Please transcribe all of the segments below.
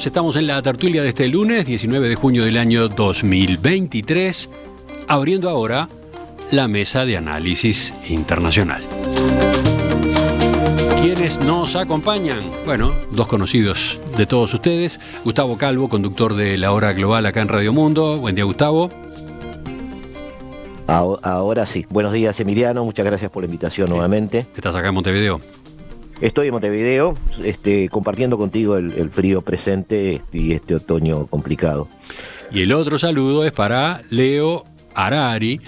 amigos, estamos en la tertulia de este lunes, 19 de junio del año 2023, abriendo ahora la mesa de análisis internacional. ¿Quiénes nos acompañan? Bueno, dos conocidos de todos ustedes. Gustavo Calvo, conductor de La Hora Global acá en Radio Mundo. Buen día, Gustavo. Ahora sí. Buenos días, Emiliano. Muchas gracias por la invitación nuevamente. ¿Estás acá en Montevideo? Estoy en Montevideo, compartiendo contigo el frío presente y este otoño complicado. Y el otro saludo es para Leo Harari,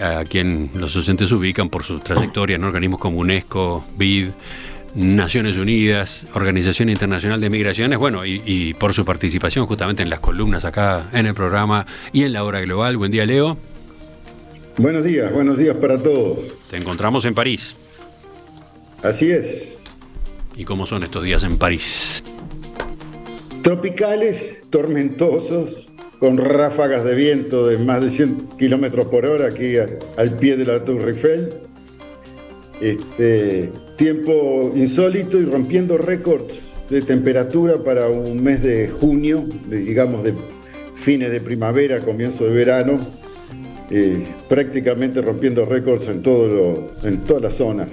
a quien los docentes ubican por su trayectoria en organismos como UNESCO, BID, Naciones Unidas, Organización Internacional de Migraciones, bueno, y por su participación justamente en las columnas acá en el programa y en La Hora Global. Buen día, Leo. Buenos días para todos. Te encontramos en París. Así es. ¿Y cómo son estos días en París? Tropicales, tormentosos, con ráfagas de viento de más de 100 kilómetros por hora aquí al pie de la Tour Eiffel. Tiempo insólito y rompiendo récords de temperatura para un mes de junio, de fines de primavera, comienzo de verano, prácticamente rompiendo récords en todas las zonas.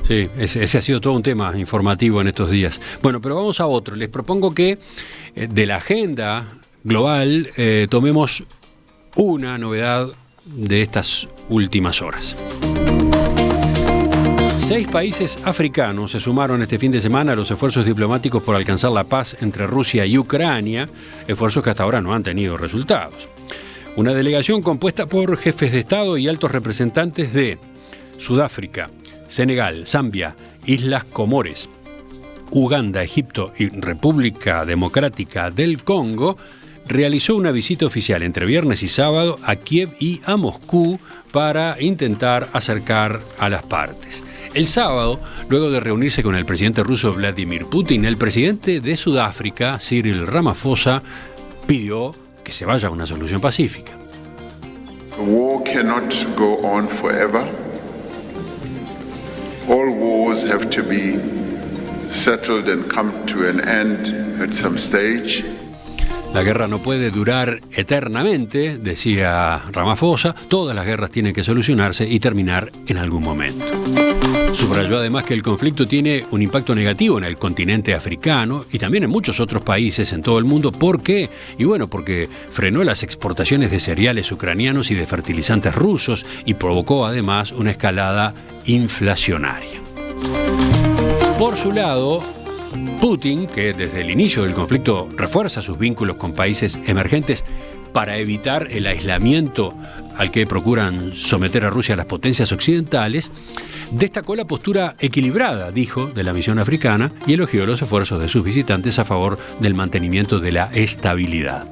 Sí, ese ha sido todo un tema informativo en estos días. Bueno, pero vamos a otro. Les propongo que de la agenda global tomemos una novedad de estas últimas horas. 6 países africanos se sumaron este fin de semana a los esfuerzos diplomáticos por alcanzar la paz entre Rusia y Ucrania, esfuerzos que hasta ahora no han tenido resultados. Una delegación compuesta por jefes de Estado y altos representantes de Sudáfrica, Senegal, Zambia, Islas Comores, Uganda, Egipto y República Democrática del Congo realizó una visita oficial entre viernes y sábado a Kiev y a Moscú para intentar acercar a las partes. El sábado, luego de reunirse con el presidente ruso Vladimir Putin, el presidente de Sudáfrica, Cyril Ramaphosa, pidió que se vaya a una solución pacífica. The war cannot go on forever. All wars have to be settled and come to an end at some stage. La guerra no puede durar eternamente, decía Ramaphosa. Todas las guerras tienen que solucionarse y terminar en algún momento. Subrayó además que el conflicto tiene un impacto negativo en el continente africano y también en muchos otros países en todo el mundo. ¿Por qué? Y bueno, porque frenó las exportaciones de cereales ucranianos y de fertilizantes rusos y provocó además una escalada inflacionaria. Por su lado, Putin, que desde el inicio del conflicto refuerza sus vínculos con países emergentes para evitar el aislamiento al que procuran someter a Rusia las potencias occidentales, destacó la postura equilibrada, dijo, de la misión africana y elogió los esfuerzos de sus visitantes a favor del mantenimiento de la estabilidad.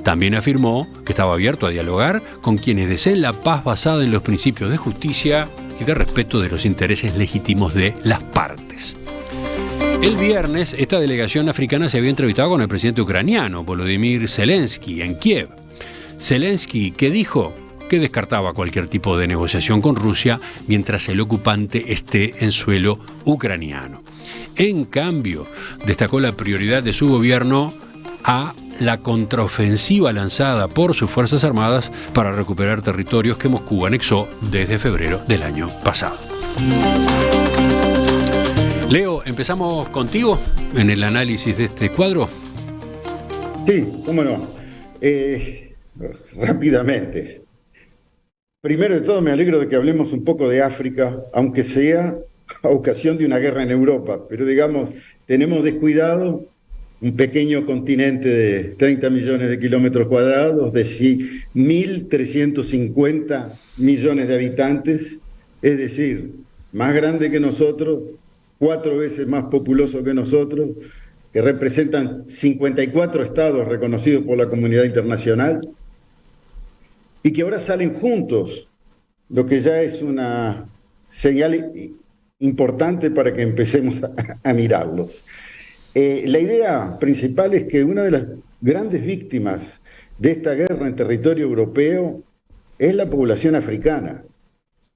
También afirmó que estaba abierto a dialogar con quienes deseen la paz basada en los principios de justicia y de respeto de los intereses legítimos de las partes. El viernes, esta delegación africana se había entrevistado con el presidente ucraniano, Volodymyr Zelensky, en Kiev. Zelensky, que dijo que descartaba cualquier tipo de negociación con Rusia mientras el ocupante esté en suelo ucraniano. En cambio, destacó la prioridad de su gobierno a la contraofensiva lanzada por sus Fuerzas Armadas para recuperar territorios que Moscú anexó desde febrero del año pasado. Leo, empezamos contigo en el análisis de este cuadro. Sí, cómo no. Rápidamente. Primero de todo, me alegro de que hablemos un poco de África, aunque sea a ocasión de una guerra en Europa. Pero tenemos descuidado un pequeño continente de 30 millones de kilómetros cuadrados, de 1.350 millones de habitantes, es decir, más grande que nosotros, 4 veces más populoso que nosotros, que representan 54 estados reconocidos por la comunidad internacional y que ahora salen juntos, lo que ya es una señal importante para que empecemos a mirarlos. La idea principal es que una de las grandes víctimas de esta guerra en territorio europeo es la población africana.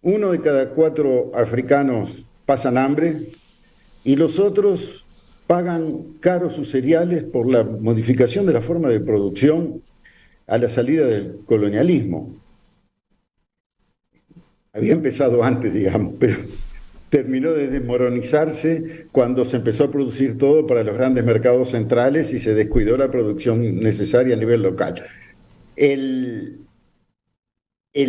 1 de cada 4 africanos pasan hambre y los otros pagan caro sus cereales por la modificación de la forma de producción a la salida del colonialismo. Había empezado antes, digamos, pero terminó de desmoronizarse cuando se empezó a producir todo para los grandes mercados centrales y se descuidó la producción necesaria a nivel local. El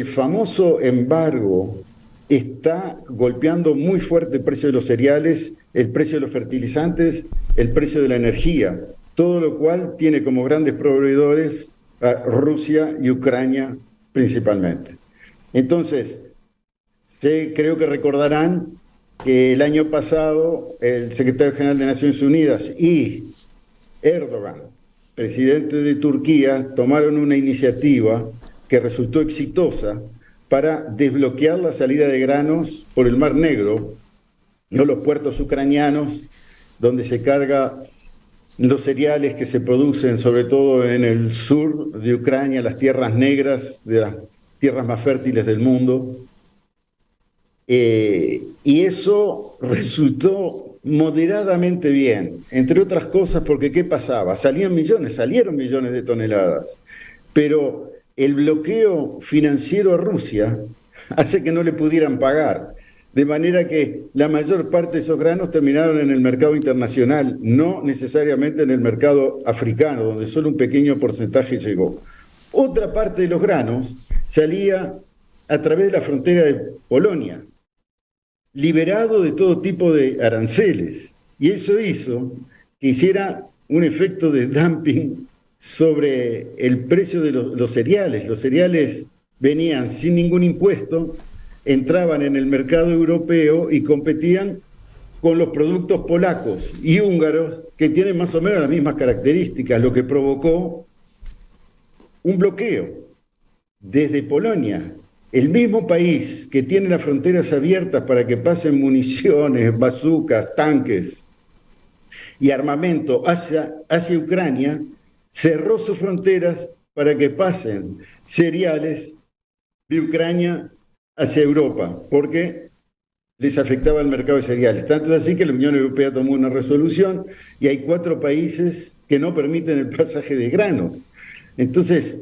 famoso embargo está golpeando muy fuerte el precio de los cereales, el precio de los fertilizantes, el precio de la energía, todo lo cual tiene como grandes proveedores a Rusia y Ucrania principalmente. Entonces, creo que recordarán que el año pasado el secretario general de Naciones Unidas y Erdogan, presidente de Turquía, tomaron una iniciativa que resultó exitosa para desbloquear la salida de granos por el Mar Negro, no los puertos ucranianos, donde se carga los cereales que se producen sobre todo en el sur de Ucrania, las tierras negras, de las tierras más fértiles del mundo. Y eso resultó moderadamente bien, entre otras cosas porque ¿qué pasaba? Salieron millones de toneladas, pero el bloqueo financiero a Rusia hace que no le pudieran pagar, de manera que la mayor parte de esos granos terminaron en el mercado internacional, no necesariamente en el mercado africano, donde solo un pequeño porcentaje llegó. Otra parte de los granos salía a través de la frontera de Polonia, liberado de todo tipo de aranceles, y eso hizo que hiciera un efecto de dumping sobre el precio de los cereales. Los cereales venían sin ningún impuesto, entraban en el mercado europeo y competían con los productos polacos y húngaros que tienen más o menos las mismas características, lo que provocó un bloqueo desde Polonia. El mismo país que tiene las fronteras abiertas para que pasen municiones, bazucas, tanques y armamento hacia Ucrania, cerró sus fronteras para que pasen cereales de Ucrania hacia Europa, porque les afectaba el mercado de cereales. Tanto es así que la Unión Europea tomó una resolución y hay 4 países que no permiten el pasaje de granos. Entonces,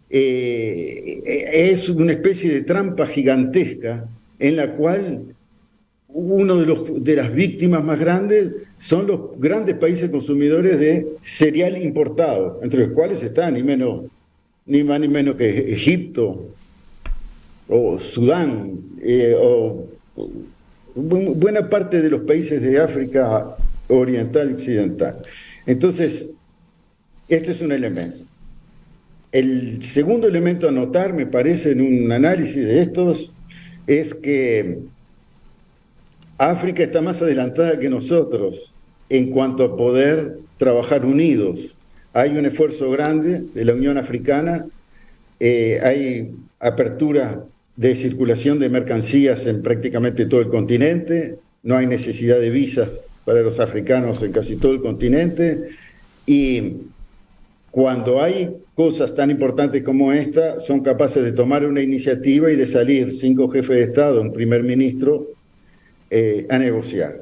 es una especie de trampa gigantesca en la cual uno de las víctimas más grandes son los grandes países consumidores de cereal importado, entre los cuales están ni más ni menos que Egipto o Sudán o buena parte de los países de África oriental y occidental. Entonces, este es un elemento. El segundo elemento a notar, me parece, en un análisis de estos, es que África está más adelantada que nosotros en cuanto a poder trabajar unidos. Hay un esfuerzo grande de la Unión Africana, hay apertura de circulación de mercancías en prácticamente todo el continente, no hay necesidad de visas para los africanos en casi todo el continente, y cuando hay cosas tan importantes como esta, son capaces de tomar una iniciativa y de salir 5 jefes de Estado, un primer ministro, a negociar.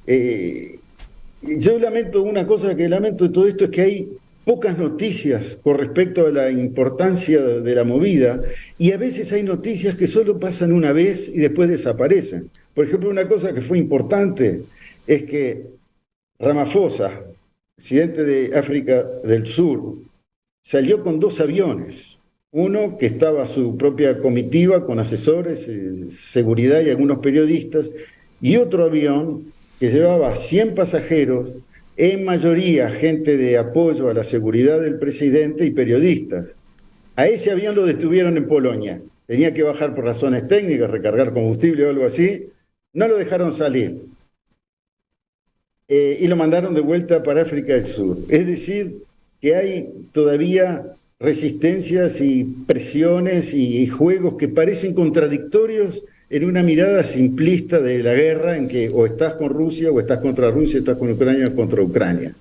Yo lamento una cosa que lamento de todo esto, es que hay pocas noticias con respecto a la importancia de la movida, y a veces hay noticias que solo pasan una vez y después desaparecen. Por ejemplo, una cosa que fue importante es que Ramaphosa, presidente de África del Sur, salió con 2 aviones. Uno que estaba su propia comitiva con asesores, seguridad y algunos periodistas, y otro avión que llevaba 100 pasajeros, en mayoría gente de apoyo a la seguridad del presidente y periodistas. A ese avión lo detuvieron en Polonia. Tenía que bajar por razones técnicas, recargar combustible o algo así. No lo dejaron salir. Y lo mandaron de vuelta para África del Sur. Es decir, que hay todavía resistencias y presiones y juegos que parecen contradictorios en una mirada simplista de la guerra, en que o estás con Rusia, o estás contra Rusia, estás con Ucrania, o contra Ucrania.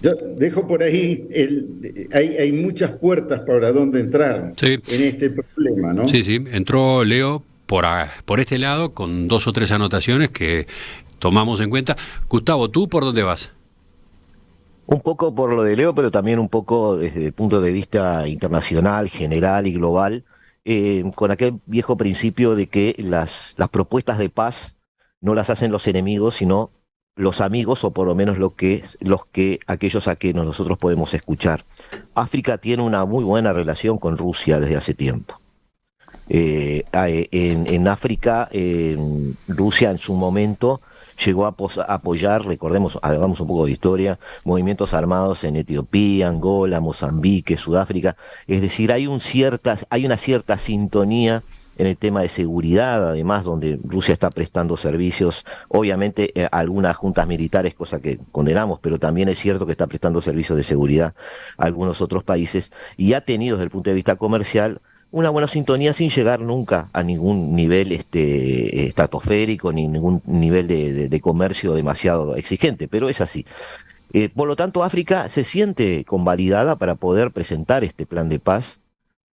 Yo dejo por ahí, hay muchas puertas para dónde entrar en este problema, ¿no? Sí, entró Leo por este lado con 2 o 3 anotaciones que tomamos en cuenta. Gustavo, ¿tú por dónde vas? Un poco por lo de Leo, pero también un poco desde el punto de vista internacional, general y global, con aquel viejo principio de que las propuestas de paz no las hacen los enemigos, sino los amigos, o por lo menos aquellos a que nosotros podemos escuchar. África tiene una muy buena relación con Rusia desde hace tiempo. En África, Rusia en su momento llegó a apoyar, recordemos, hagamos un poco de historia, movimientos armados en Etiopía, Angola, Mozambique, Sudáfrica. Es decir, hay una cierta sintonía en el tema de seguridad, además, donde Rusia está prestando servicios, obviamente a algunas juntas militares, cosa que condenamos, pero también es cierto que está prestando servicios de seguridad a algunos otros países, y ha tenido desde el punto de vista comercial una buena sintonía sin llegar nunca a ningún nivel estratosférico, ni ningún nivel de comercio demasiado exigente, pero es así. Por lo tanto, África se siente convalidada para poder presentar este plan de paz.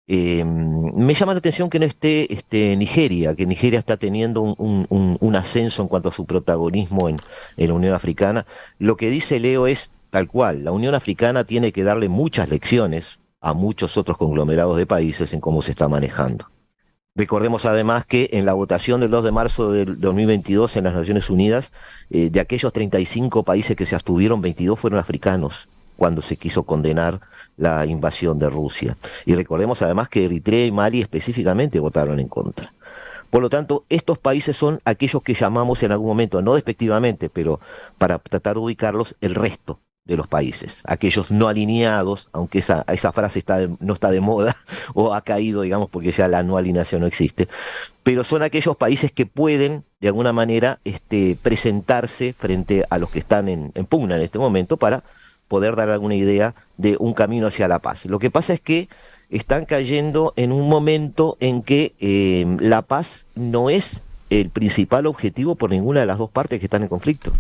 Me llama la atención que no esté Nigeria, que Nigeria está teniendo un ascenso en cuanto a su protagonismo en la Unión Africana. Lo que dice Leo es tal cual, la Unión Africana tiene que darle muchas lecciones a muchos otros conglomerados de países en cómo se está manejando. Recordemos además que en la votación del 2 de marzo del 2022 en las Naciones Unidas, de aquellos 35 países que se abstuvieron, 22 fueron africanos cuando se quiso condenar la invasión de Rusia. Y recordemos además que Eritrea y Mali específicamente votaron en contra. Por lo tanto, estos países son aquellos que llamamos en algún momento, no despectivamente, pero para tratar de ubicarlos, el resto de los países, aquellos no alineados, aunque esa frase no está de moda o ha caído, digamos, porque ya la no alineación no existe, pero son aquellos países que pueden, de alguna manera, presentarse frente a los que están en pugna en este momento para poder dar alguna idea de un camino hacia la paz. Lo que pasa es que están cayendo en un momento en que la paz no es el principal objetivo por ninguna de las dos partes que están en conflicto.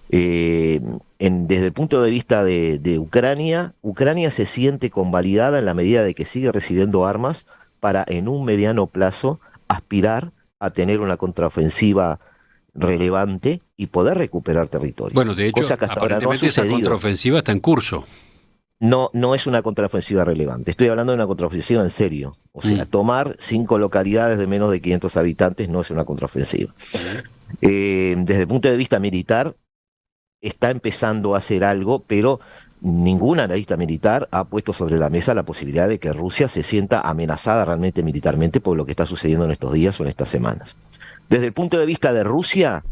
Desde el punto de vista de Ucrania, Ucrania se siente convalidada en la medida de que sigue recibiendo armas para en un mediano plazo aspirar a tener una contraofensiva relevante y poder recuperar territorio. Bueno, de hecho, aparentemente esa contraofensiva está en curso. No es una contraofensiva relevante. Estoy hablando de una contraofensiva en serio. O sea, tomar 5 localidades de menos de 500 habitantes no es una contraofensiva. Desde el punto de vista militar, está empezando a hacer algo, pero ningún analista militar ha puesto sobre la mesa la posibilidad de que Rusia se sienta amenazada realmente militarmente por lo que está sucediendo en estos días o en estas semanas. Desde el punto de vista de Rusia,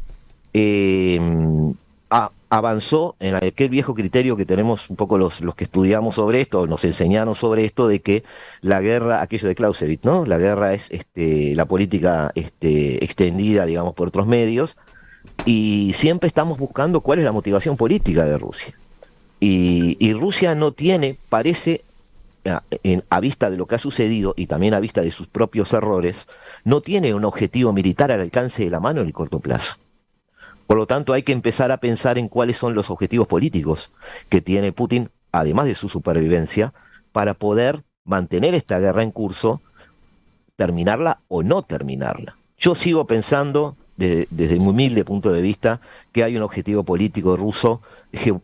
avanzó en aquel viejo criterio que tenemos un poco los que estudiamos sobre esto, nos enseñaron sobre esto, de que la guerra, aquello de Clausewitz, ¿no? La guerra es la política extendida, digamos, por otros medios, y siempre estamos buscando cuál es la motivación política de Rusia. Y Rusia no tiene, parece, a vista de lo que ha sucedido y también a vista de sus propios errores, no tiene un objetivo militar al alcance de la mano en el corto plazo. Por lo tanto, hay que empezar a pensar en cuáles son los objetivos políticos que tiene Putin, además de su supervivencia, para poder mantener esta guerra en curso, terminarla o no terminarla. Yo sigo pensando, desde mi humilde punto de vista, que hay un objetivo político ruso,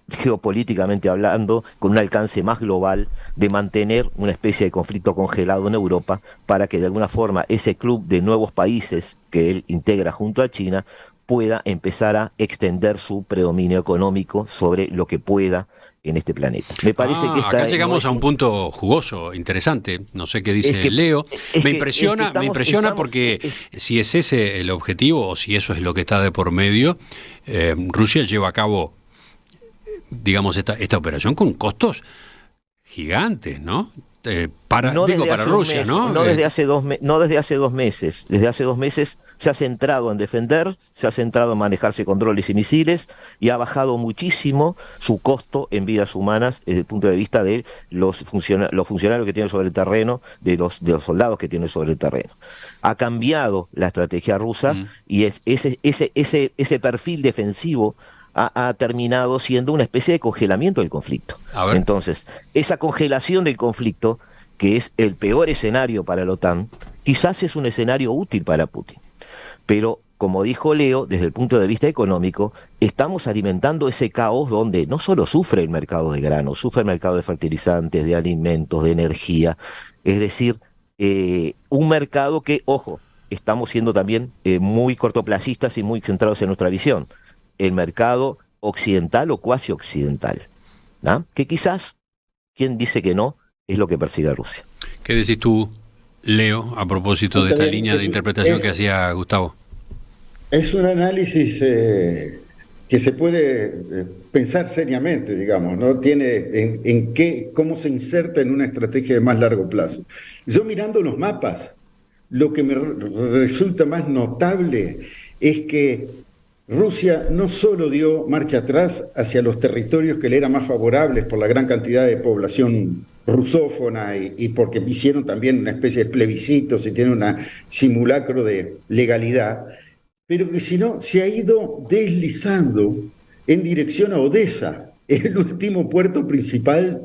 geopolíticamente hablando, con un alcance más global, de mantener una especie de conflicto congelado en Europa, para que de alguna forma ese club de nuevos países que él integra junto a China pueda empezar a extender su predominio económico sobre lo que pueda en este planeta. Me parece que acá llegamos a un punto jugoso, interesante. No sé qué dice Leo. Me impresiona porque si es ese el objetivo o si eso es lo que está de por medio, Rusia lleva a cabo, digamos, esta operación con costos gigantes, ¿no? Para Rusia, ¿no? No desde hace 2 meses. Desde hace 2 meses se ha centrado en defender, se ha centrado en manejarse con drones y misiles y ha bajado muchísimo su costo en vidas humanas desde el punto de vista de los funcionarios que tiene sobre el terreno, de los soldados que tiene sobre el terreno. Ha cambiado la estrategia rusa y ese perfil defensivo ha terminado siendo una especie de congelamiento del conflicto. Entonces, esa congelación del conflicto, que es el peor escenario para la OTAN, quizás es un escenario útil para Putin. Pero como dijo Leo, desde el punto de vista económico, estamos alimentando ese caos donde no solo sufre el mercado de granos, sufre el mercado de fertilizantes, de alimentos, de energía. Es decir, un mercado que, ojo, estamos siendo también muy cortoplacistas y muy centrados en nuestra visión. El mercado occidental o cuasi occidental, ¿no? Que quizás, quien dice que no, es lo que persigue Rusia. ¿Qué decís tú, Leo, a propósito de esta También línea de interpretación que hacía Gustavo? es un análisis que se puede pensar seriamente, digamos, ¿no? Tiene en qué, cómo se inserta en una estrategia de más largo plazo. Yo mirando los mapas, lo que me resulta más notable es que Rusia no solo dio marcha atrás hacia los territorios que le eran más favorables por la gran cantidad de población rusófona y porque hicieron también una especie de plebiscitos y tienen un simulacro de legalidad, pero que si no se ha ido deslizando en dirección a Odessa, el último puerto principal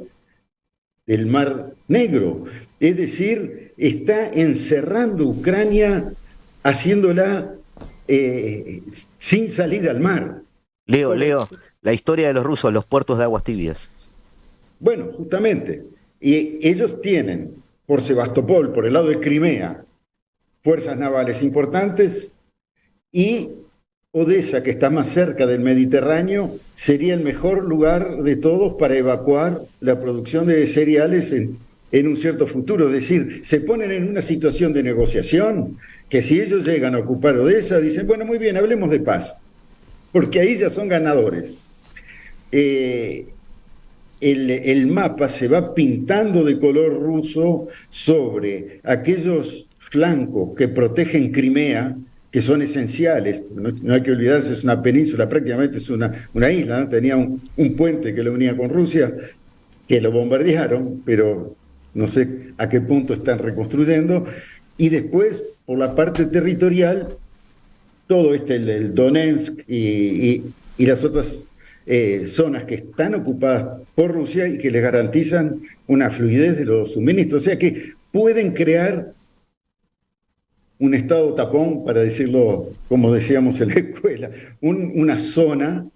del Mar Negro. Es decir, está encerrando Ucrania, haciéndola sin salida al mar. Leo, la historia de los rusos, los puertos de aguas tibias. Bueno, justamente. Y ellos tienen, por Sebastopol, por el lado de Crimea, fuerzas navales importantes, y Odessa, que está más cerca del Mediterráneo, sería el mejor lugar de todos para evacuar la producción de cereales en un cierto futuro. Es decir, se ponen en una situación de negociación que si ellos llegan a ocupar Odessa, dicen, bueno, muy bien, hablemos de paz, porque ahí ya son ganadores. El mapa se va pintando de color ruso sobre aquellos flancos que protegen Crimea, que son esenciales. No hay que olvidarse, es una península, prácticamente es una isla, ¿no? Tenía un puente que lo unía con Rusia, que lo bombardearon, pero no sé a qué punto están reconstruyendo. Y después, por la parte territorial, todo el Donetsk y las otras zonas que están ocupadas por Rusia y que les garantizan una fluidez de los suministros. O sea que pueden crear un estado tapón, para decirlo como decíamos en la escuela, una zona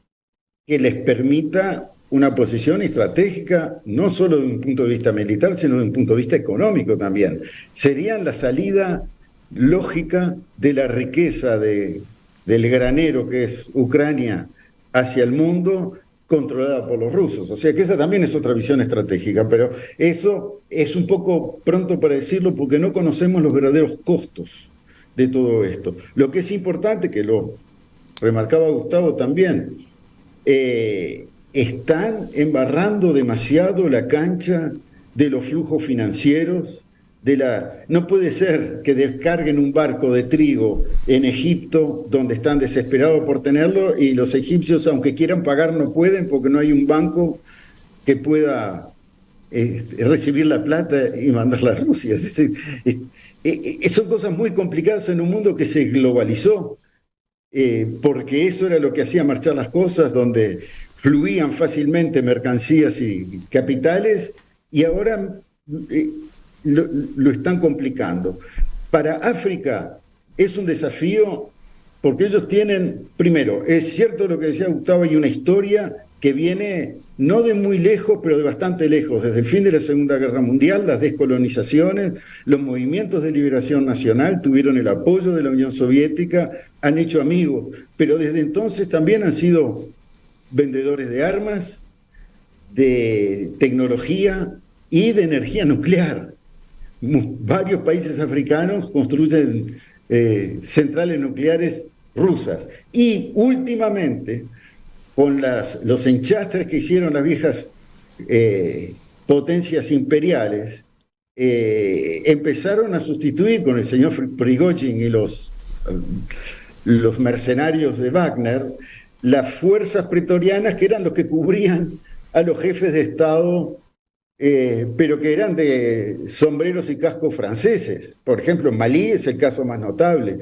que les permita una posición estratégica, no solo desde un punto de vista militar, sino desde un punto de vista económico también. Serían la salida lógica de la riqueza del granero que es Ucrania hacia el mundo, controlada por los rusos. O sea que esa también es otra visión estratégica, pero eso es un poco pronto para decirlo porque no conocemos los verdaderos costos de todo esto. Lo que es importante, que lo remarcaba Gustavo también, están embarrando demasiado la cancha de los flujos financieros. No puede ser que descarguen un barco de trigo en Egipto, donde están desesperados por tenerlo, y los egipcios, aunque quieran pagar, no pueden porque no hay un banco que pueda recibir la plata y mandarla a Rusia. Son cosas muy complicadas en un mundo que se globalizó, porque eso era lo que hacía marchar las cosas, donde fluían fácilmente mercancías y capitales, y ahora lo están complicando. Para África es un desafío porque ellos tienen, primero, es cierto lo que decía Gustavo, hay una historia que viene no de muy lejos, pero de bastante lejos, desde el fin de la Segunda Guerra Mundial, las descolonizaciones, los movimientos de liberación nacional tuvieron el apoyo de la Unión Soviética, han hecho amigos, pero desde entonces también han sido vendedores de armas, de tecnología y de energía nuclear. Varios países africanos construyen centrales nucleares rusas. Y últimamente, con los enchastres que hicieron las viejas potencias imperiales, empezaron a sustituir con el señor Prigozhin y los mercenarios de Wagner las fuerzas pretorianas, que eran los que cubrían a los jefes de Estado, pero que eran de sombreros y cascos franceses. Por ejemplo, en Malí es el caso más notable.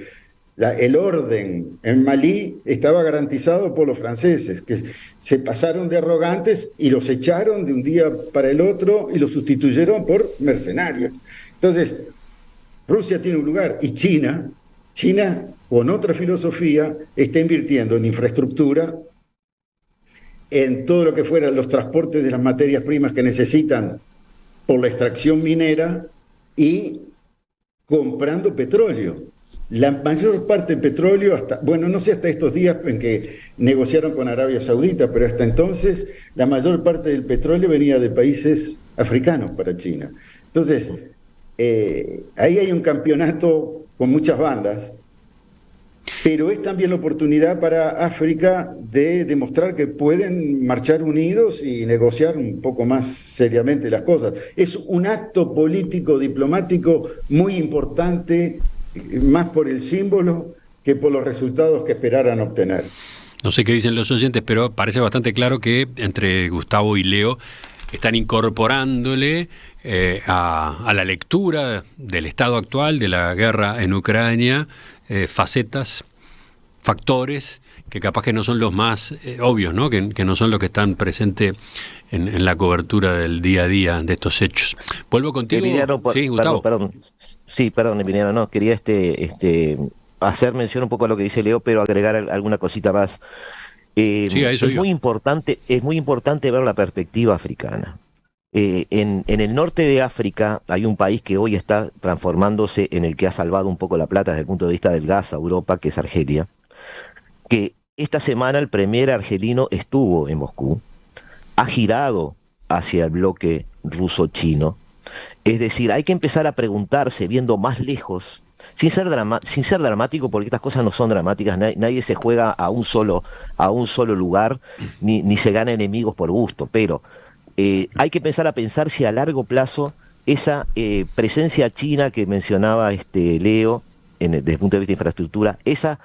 El orden en Malí estaba garantizado por los franceses, que se pasaron de arrogantes y los echaron de un día para el otro y los sustituyeron por mercenarios. Entonces, Rusia tiene un lugar, y China con otra filosofía, está invirtiendo en infraestructura, en todo lo que fueran los transportes de las materias primas que necesitan por la extracción minera y comprando petróleo. La mayor parte del petróleo, hasta, bueno, no sé hasta estos días en que negociaron con Arabia Saudita, pero hasta entonces la mayor parte del petróleo venía de países africanos para China. Entonces, ahí hay un campeonato con muchas bandas, pero es también la oportunidad para África de demostrar que pueden marchar unidos y negociar un poco más seriamente las cosas. Es un acto político, diplomático muy importante, más por el símbolo que por los resultados que esperaran obtener. No sé qué dicen los oyentes, pero parece bastante claro que entre Gustavo y Leo están incorporándole a la lectura del estado actual, de la guerra en Ucrania, facetas, factores que capaz que no son los más obvios, ¿no? Que no son los que están presentes en la cobertura del día a día de estos hechos. Vuelvo contigo. Emiliano, sí, Gustavo. Perdón, Emiliano, no, quería hacer mención un poco a lo que dice Leo, pero agregar alguna cosita más. Sí, a eso es muy importante ver la perspectiva africana. En el norte de África hay un país que hoy está transformándose en el que ha salvado un poco la plata desde el punto de vista del gas a Europa, que es Argelia, que esta semana el premier argelino estuvo en Moscú, ha girado hacia el bloque ruso-chino. Es decir, hay que empezar a preguntarse, viendo más lejos, sin ser dramático, porque estas cosas no son dramáticas, nadie se juega a un solo lugar, ni se gana enemigos por gusto, pero hay que empezar a pensar si a largo plazo esa presencia china que mencionaba Leo, desde el punto de vista de infraestructura, esa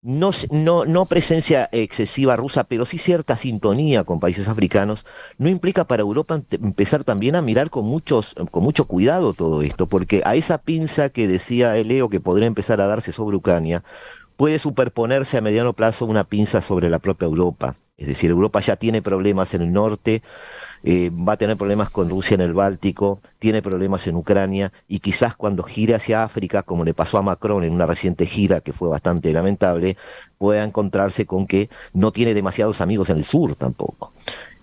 no presencia excesiva rusa, pero sí cierta sintonía con países africanos, no implica para Europa empezar también a mirar con mucho cuidado todo esto, porque a esa pinza que decía Leo que podría empezar a darse sobre Ucrania, puede superponerse a mediano plazo una pinza sobre la propia Europa. Es decir, Europa ya tiene problemas en el norte, va a tener problemas con Rusia en el Báltico, tiene problemas en Ucrania, y quizás cuando gire hacia África, como le pasó a Macron en una reciente gira que fue bastante lamentable, pueda encontrarse con que no tiene demasiados amigos en el sur tampoco.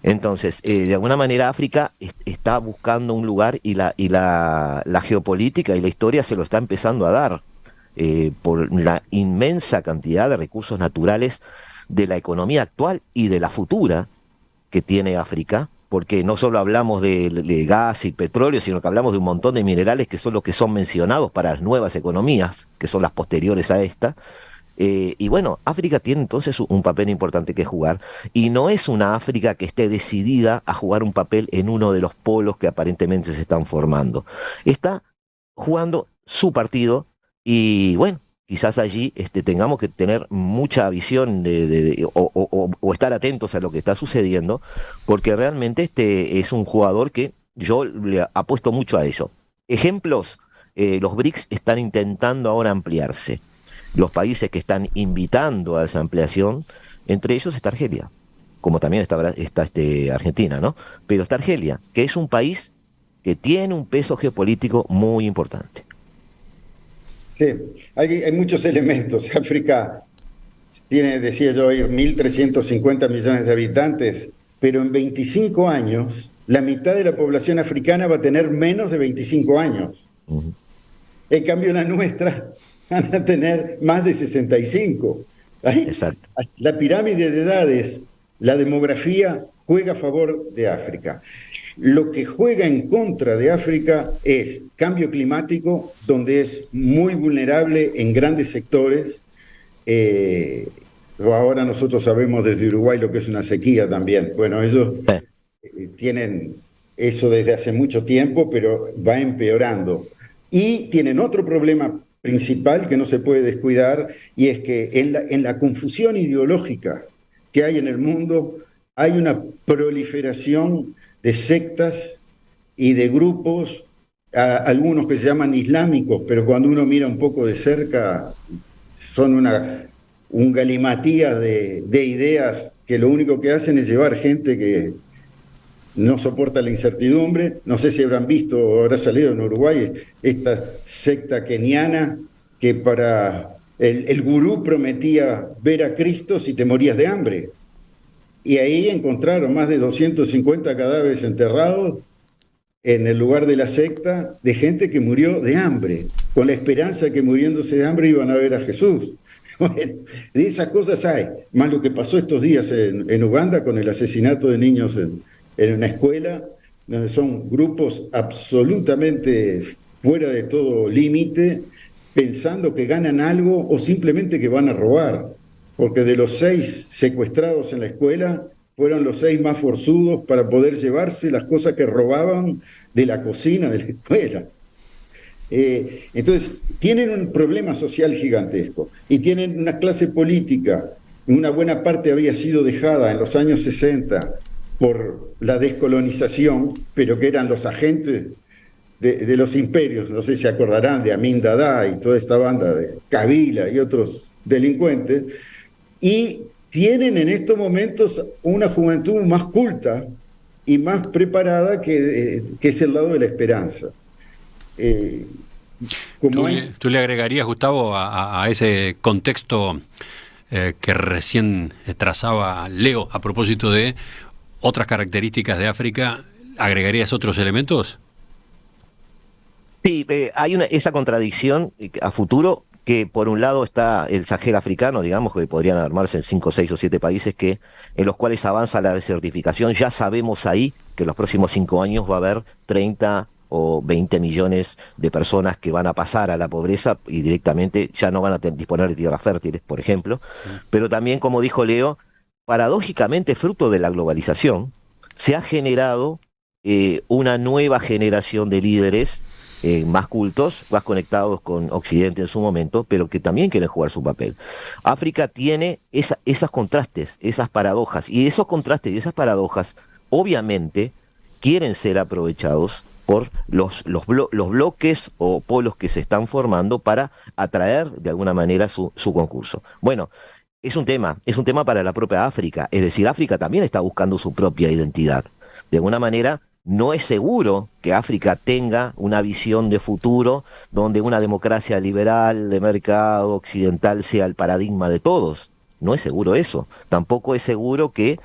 Entonces, de alguna manera África está buscando un lugar y la geopolítica y la historia se lo está empezando a dar por la inmensa cantidad de recursos naturales de la economía actual y de la futura que tiene África, porque no solo hablamos de gas y petróleo, sino que hablamos de un montón de minerales que son los que son mencionados para las nuevas economías, que son las posteriores a esta. Y bueno, África tiene entonces un papel importante que jugar, y no es una África que esté decidida a jugar un papel en uno de los polos que aparentemente se están formando. Está jugando su partido, y bueno, quizás allí tengamos que tener mucha visión o estar atentos a lo que está sucediendo, porque realmente es un jugador que yo le apuesto mucho a ello. Ejemplos, los BRICS están intentando ahora ampliarse. Los países que están invitando a esa ampliación, entre ellos está Argelia, como también está Argentina, ¿no? Pero está Argelia, que es un país que tiene un peso geopolítico muy importante. Sí, hay muchos elementos. África tiene, decía yo, 1.350 millones de habitantes, pero en 25 años, la mitad de la población africana va a tener menos de 25 años. Uh-huh. En cambio, la nuestra van a tener más de 65. Exacto. La pirámide de edades, la demografía juega a favor de África. Lo que juega en contra de África es cambio climático, donde es muy vulnerable en grandes sectores. Ahora nosotros sabemos desde Uruguay lo que es una sequía también. Bueno, ellos tienen eso desde hace mucho tiempo, pero va empeorando. Y tienen otro problema principal que no se puede descuidar, y es que en la confusión ideológica que hay en el mundo, hay una proliferación de sectas y de grupos, algunos que se llaman islámicos, pero cuando uno mira un poco de cerca, son un galimatía de ideas que lo único que hacen es llevar gente que no soporta la incertidumbre. No sé si habrán visto o habrá salido en Uruguay esta secta keniana que para El gurú prometía ver a Cristo si te morías de hambre. Y ahí encontraron más de 250 cadáveres enterrados en el lugar de la secta de gente que murió de hambre, con la esperanza de que muriéndose de hambre iban a ver a Jesús. Bueno, de esas cosas hay, más lo que pasó estos días en Uganda con el asesinato de niños en una escuela, donde son grupos absolutamente fuera de todo límite, pensando que ganan algo o simplemente que van a robar, porque de los 6 secuestrados en la escuela, fueron los 6 más forzudos para poder llevarse las cosas que robaban de la cocina de la escuela. Entonces, tienen un problema social gigantesco y tienen una clase política, una buena parte había sido dejada en los años 60 por la descolonización, pero que eran los agentes de los imperios, no sé si se acordarán de Amin Dada y toda esta banda de Kabila y otros delincuentes, y tienen en estos momentos una juventud más culta y más preparada que es el lado de la esperanza. ¿Tú le agregarías, Gustavo, a ese contexto que recién trazaba Leo a propósito de otras características de África, agregarías otros elementos? Sí, hay esa contradicción a futuro, que por un lado está el Sahel africano, digamos, que podrían armarse en 5, 6 o 7 países en los cuales avanza la desertificación. Ya sabemos ahí que en los próximos 5 años va a haber 30 o 20 millones de personas que van a pasar a la pobreza y directamente ya no van a disponer de tierras fértiles, por ejemplo. Pero también, como dijo Leo, paradójicamente, fruto de la globalización, se ha generado una nueva generación de líderes más cultos, más conectados con Occidente en su momento, pero que también quieren jugar su papel. África tiene esos contrastes, esas paradojas, y esos contrastes y esas paradojas, obviamente, quieren ser aprovechados por los bloques o polos que se están formando para atraer de alguna manera su concurso. Bueno, es un tema para la propia África, es decir, África también está buscando su propia identidad. De alguna manera, no es seguro que África tenga una visión de futuro donde una democracia liberal de mercado occidental sea el paradigma de todos. No es seguro eso. Tampoco es seguro que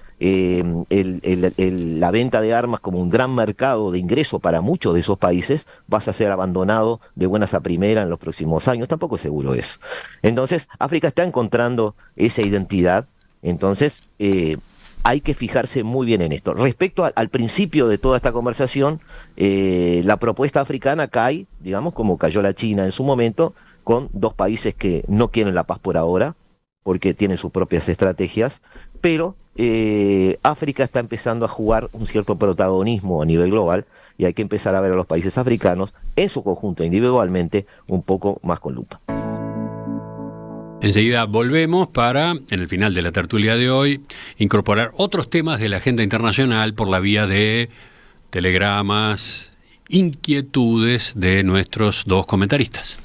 la venta de armas como un gran mercado de ingreso para muchos de esos países vaya a ser abandonado de buenas a primeras en los próximos años. Tampoco es seguro eso. Entonces, África está encontrando esa identidad. Entonces, hay que fijarse muy bien en esto. Respecto al principio de toda esta conversación, la propuesta africana cae, digamos, como cayó la China en su momento, con 2 países que no quieren la paz por ahora, porque tienen sus propias estrategias, pero África está empezando a jugar un cierto protagonismo a nivel global y hay que empezar a ver a los países africanos en su conjunto individualmente un poco más con lupa. Enseguida volvemos para, en el final de la tertulia de hoy, incorporar otros temas de la agenda internacional por la vía de telegramas, inquietudes de nuestros 2 comentaristas.